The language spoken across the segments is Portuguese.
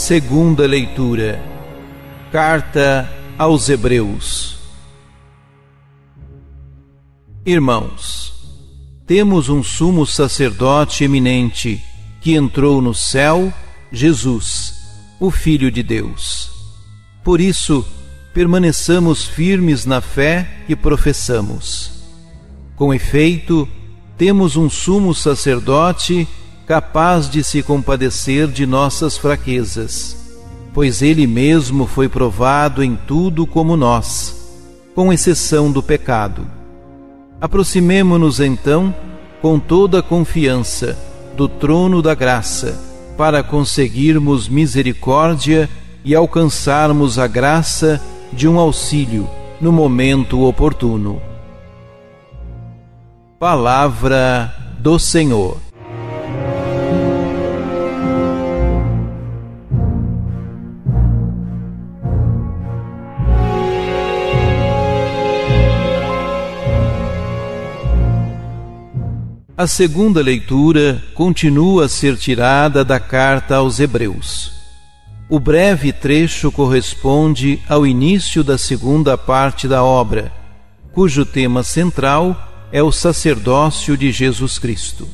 Segunda leitura. Carta aos Hebreus. Irmãos, temos um sumo sacerdote eminente que entrou no céu, Jesus, o Filho de Deus. Por isso, permaneçamos firmes na fé que professamos. Com efeito, temos um sumo sacerdote capaz de se compadecer de nossas fraquezas, pois ele mesmo foi provado em tudo como nós, com exceção do pecado. Aproximemo-nos então com toda a confiança do trono da graça, para conseguirmos misericórdia e alcançarmos a graça de um auxílio no momento oportuno. Palavra do Senhor. A segunda leitura continua a ser tirada da carta aos Hebreus. O breve trecho corresponde ao início da segunda parte da obra, cujo tema central é o sacerdócio de Jesus Cristo.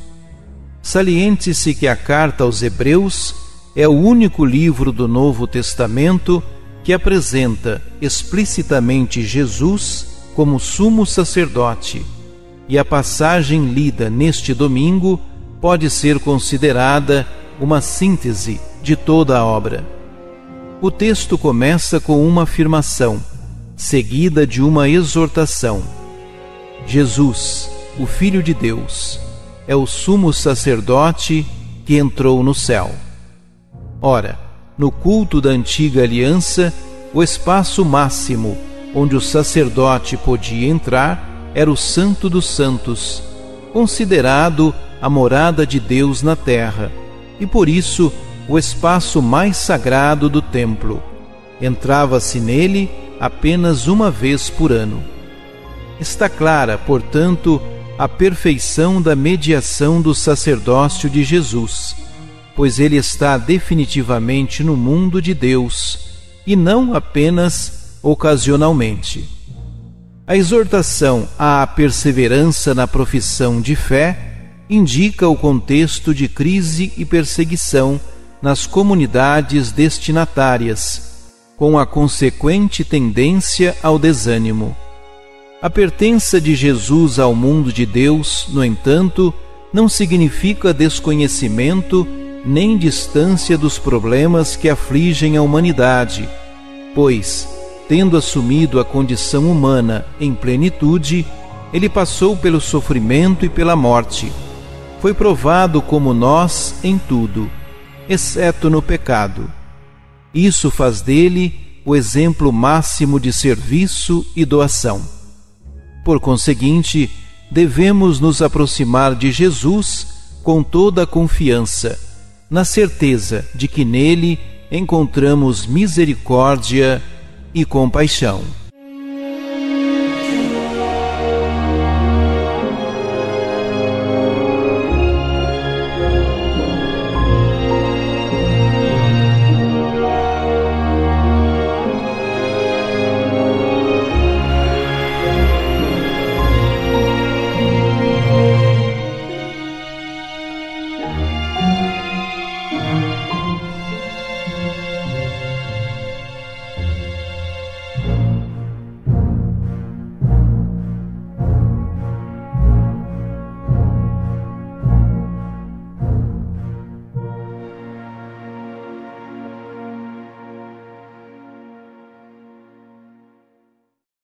Saliente-se que a carta aos Hebreus é o único livro do Novo Testamento que apresenta explicitamente Jesus como sumo sacerdote, e a passagem lida neste domingo pode ser considerada uma síntese de toda a obra. O texto começa com uma afirmação, seguida de uma exortação. Jesus, o Filho de Deus, é o sumo sacerdote que entrou no céu. Ora, no culto da antiga aliança, o espaço máximo onde o sacerdote podia entrar era o Santo dos Santos, considerado a morada de Deus na terra, e por isso o espaço mais sagrado do templo. Entrava-se nele apenas uma vez por ano. Está clara, portanto, a perfeição da mediação do sacerdócio de Jesus, pois ele está definitivamente no mundo de Deus, e não apenas ocasionalmente. A exortação à perseverança na profissão de fé indica o contexto de crise e perseguição nas comunidades destinatárias, com a consequente tendência ao desânimo. A pertença de Jesus ao mundo de Deus, no entanto, não significa desconhecimento nem distância dos problemas que afligem a humanidade, pois, tendo assumido a condição humana em plenitude, ele passou pelo sofrimento e pela morte. Foi provado como nós em tudo, exceto no pecado. Isso faz dele o exemplo máximo de serviço e doação. Por conseguinte, devemos nos aproximar de Jesus com toda a confiança, na certeza de que nele encontramos misericórdia e compaixão.